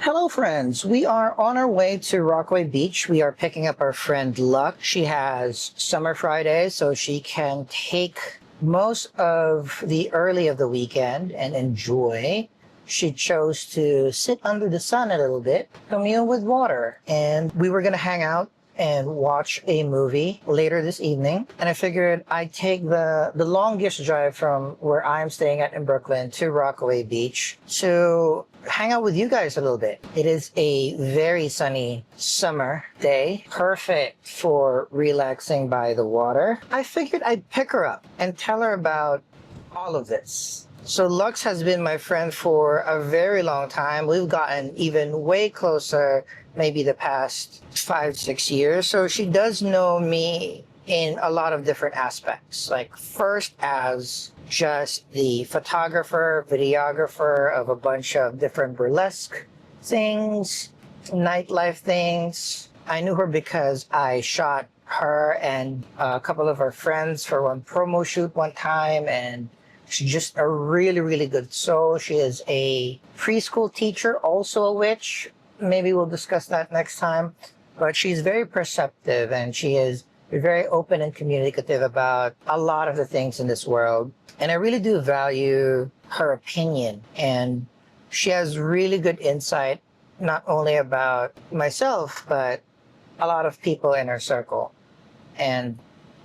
Hello friends, we are on our way to Rockaway Beach. We are picking up our friend Luck. She has summer Fridays, so she can take most of the early of the weekend and enjoy. She chose to sit under the sun a little bit, commune with water, and we were going to hang out and watch a movie later this evening. And I figured I'd take the longest drive from where I'm staying at in Brooklyn to Rockaway Beach to hang out with you guys a little bit. It is a very sunny summer day, perfect for relaxing by the water. I figured I'd pick her up and tell her about all of this. So Lux has been my friend for a very long time. We've gotten even way closer maybe the past 5-6 years. So she does know me in a lot of different aspects. Like first as just the photographer, videographer of a bunch of different burlesque things, nightlife things. I knew her because I shot her and a couple of her friends for one promo shoot one time, and she's just a really, really good soul. She is a preschool teacher, also a witch. Maybe we'll discuss that next time. But she's very perceptive and she is very open and communicative about a lot of the things in this world. And I really do value her opinion. And she has really good insight, not only about myself, but a lot of people in her circle. And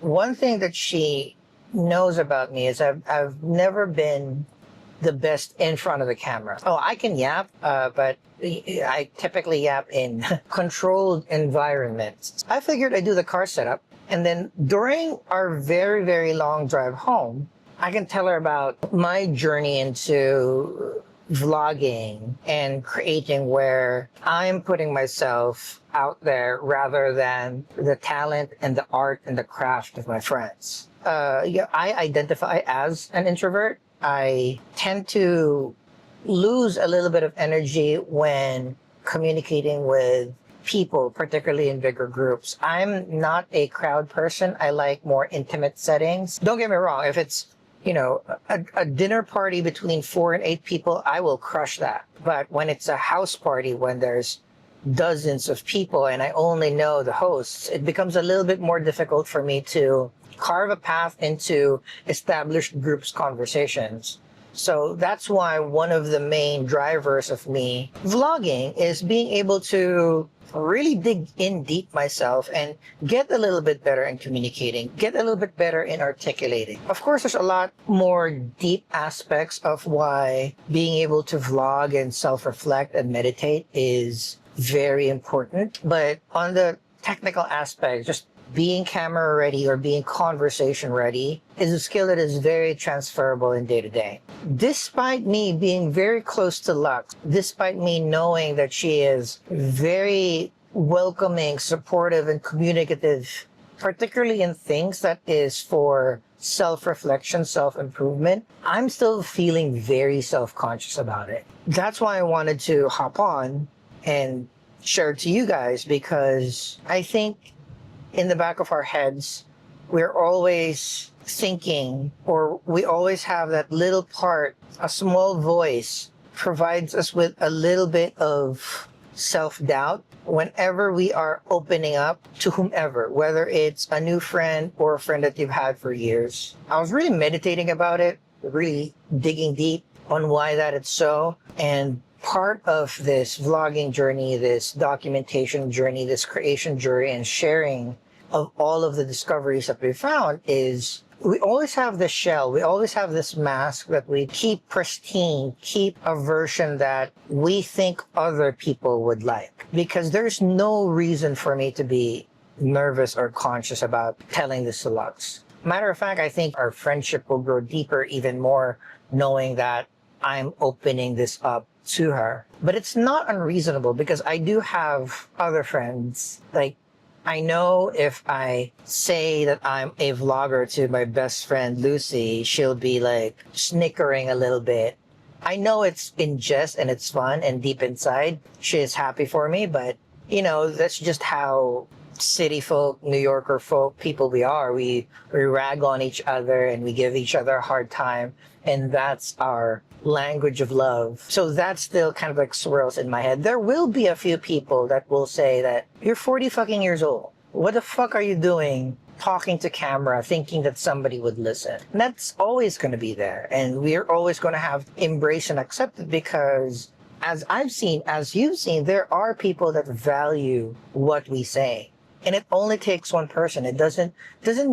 one thing that she knows about me is I've never been the best in front of the camera. Oh, I can yap, but I typically yap in controlled environments. I figured I'd do the car setup, and then during our very, very long drive home, I can tell her about my journey into vlogging and creating, where I'm putting myself out there rather than the talent and the art and the craft of my friends. Yeah, I identify as an introvert. I tend to lose a little bit of energy when communicating with people, particularly in bigger groups. I'm not a crowd person. I like more intimate settings. Don't get me wrong. If it's, a dinner party between 4 and 8 people, I will crush that. But when it's a house party, when there's dozens of people and I only know the hosts, it becomes a little bit more difficult for me to carve a path into established groups conversations. So that's why one of the main drivers of me vlogging is being able to really dig in deep myself and get a little bit better in communicating, get a little bit better in articulating. Of course, there's a lot more deep aspects of why being able to vlog and self-reflect and meditate is very important. But on the technical aspect, just being camera ready or being conversation ready is a skill that is very transferable in day to day. Despite me being very close to Lux, despite me knowing that she is very welcoming, supportive, and communicative, particularly in things that is for self-reflection, self-improvement, I'm still feeling very self-conscious about it. That's why I wanted to hop on and share it to you guys, because I think in the back of our heads, we're always thinking, or we always have that little part, a small voice provides us with a little bit of self-doubt whenever we are opening up to whomever, whether it's a new friend or a friend that you've had for years. I was really meditating about it, really digging deep on why that is so. And part of this vlogging journey, this documentation journey, this creation journey, and sharing of all of the discoveries that we found is we always have this shell, we always have this mask that we keep pristine, keep a version that we think other people would like. Because there's no reason for me to be nervous or conscious about telling this to Lux. Matter of fact, I think our friendship will grow deeper even more knowing that I'm opening this up to her. But it's not unreasonable, because I do have other friends. Like, I know if I say that I'm a vlogger to my best friend Lucy, she'll be like snickering a little bit. I know it's in jest and it's fun, and deep inside she is happy for me, but that's just how city folk, New Yorker folk people we are. We rag on each other and we give each other a hard time, and that's our language of love. So that still kind of like swirls in my head. There will be a few people that will say that you're 40 fucking years old. What the fuck are you doing talking to camera thinking that somebody would listen? And that's always going to be there. And we're always going to have embrace and accept it, because as I've seen, as you've seen, there are people that value what we say. And it only takes one person. It doesn't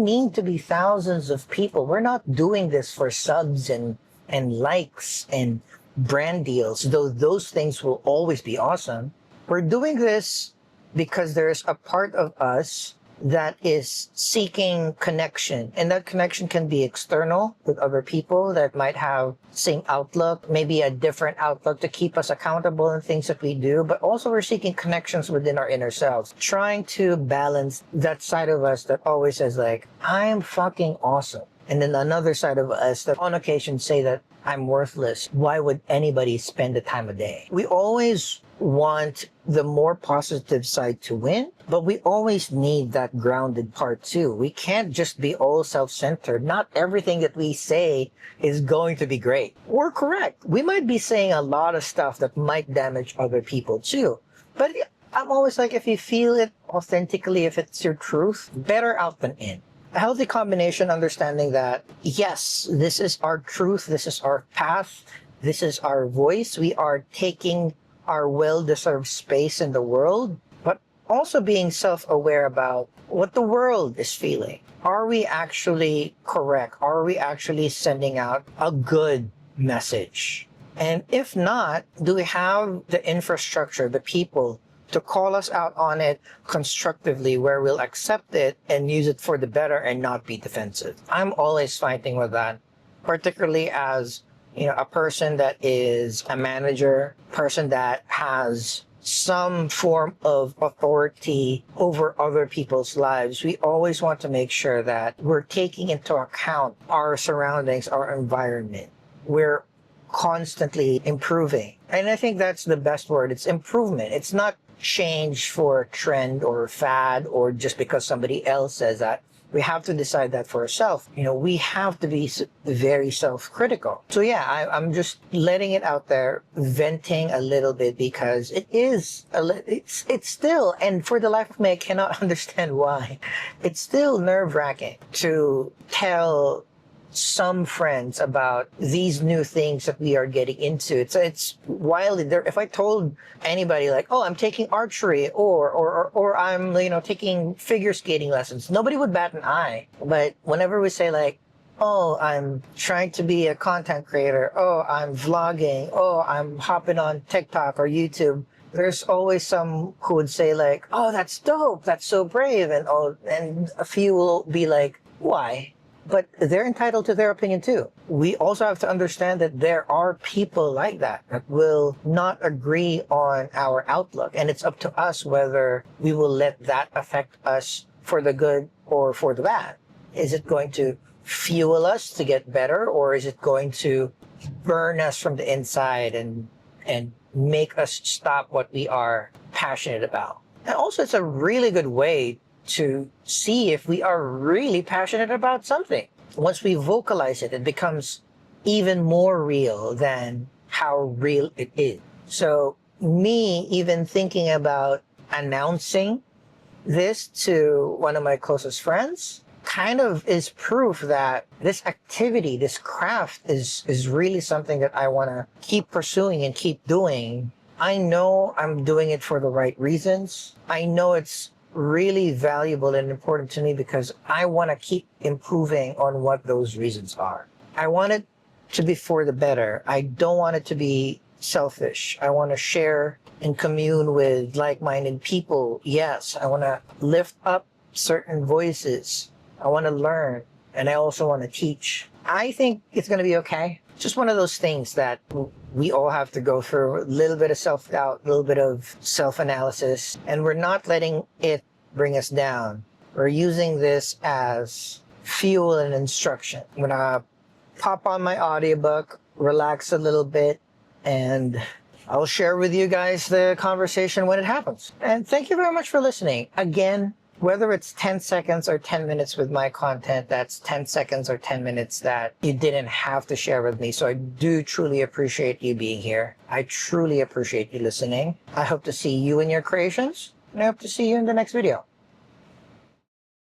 need to be thousands of people. We're not doing this for subs and likes and brand deals, though those things will always be awesome. We're doing this because there's a part of us that is seeking connection. And that connection can be external with other people that might have same outlook, maybe a different outlook to keep us accountable in things that we do. But also we're seeking connections within our inner selves, trying to balance that side of us that always says like, I'm fucking awesome. And then another side of us that on occasion say that I'm worthless. Why would anybody spend the time of day? We always want the more positive side to win, but we always need that grounded part too. We can't just be all self-centered. Not everything that we say is going to be great or correct. We might be saying a lot of stuff that might damage other people too. But I'm always like, if you feel it authentically, if it's your truth, better out than in. A healthy combination, understanding that, yes, this is our truth, this is our path, this is our voice. We are taking our well-deserved space in the world, but also being self-aware about what the world is feeling. Are we actually correct? Are we actually sending out a good message? And if not, do we have the infrastructure, the people, to call us out on it constructively, where we'll accept it and use it for the better and not be defensive? I'm always fighting with that, particularly as, you know, a person that is a manager, person that has some form of authority over other people's lives. We always want to make sure that we're taking into account our surroundings, our environment. We're constantly improving. And I think that's the best word. It's improvement. It's not change for trend or fad or just because somebody else says that. We have to decide that for ourselves. You know, we have to be very self-critical. So yeah, I'm just letting it out there, venting a little bit, because it is, it's still, and for the life of me, I cannot understand why. It's still nerve-wracking to tell some friends about these new things that we are getting into. It's wildly there. If I told anybody like, oh, I'm taking archery or I'm, you know, taking figure skating lessons, nobody would bat an eye. But whenever we say like, oh, I'm trying to be a content creator, oh, I'm vlogging, oh, I'm hopping on TikTok or YouTube, there's always some who would say like, oh, that's dope, that's so brave, and a few will be like, why? But they're entitled to their opinion too. We also have to understand that there are people like that will not agree on our outlook. And it's up to us whether we will let that affect us for the good or for the bad. Is it going to fuel us to get better, or is it going to burn us from the inside and make us stop what we are passionate about? And also, it's a really good way to see if we are really passionate about something. Once we vocalize it, it becomes even more real than how real it is. So me even thinking about announcing this to one of my closest friends kind of is proof that this activity, this craft is really something that I want to keep pursuing and keep doing. I know I'm doing it for the right reasons. I know it's really valuable and important to me because I want to keep improving on what those reasons are. I want it to be for the better. I don't want it to be selfish. I want to share and commune with like-minded people. Yes, I want to lift up certain voices. I want to learn, and I also want to teach. I think it's going to be okay. Just one of those things that we all have to go through. A little bit of self-doubt, a little bit of self-analysis, and we're not letting it bring us down. We're using this as fuel and instruction. I'm gonna pop on my audiobook, relax a little bit, and I'll share with you guys the conversation when it happens. And thank you very much for listening. Again, Whether it's 10 seconds or 10 minutes with my content, that's 10 seconds or 10 minutes that you didn't have to share with me. So I do truly appreciate you being here. I truly appreciate you listening. I hope to see you in your creations, and I hope to see you in the next video.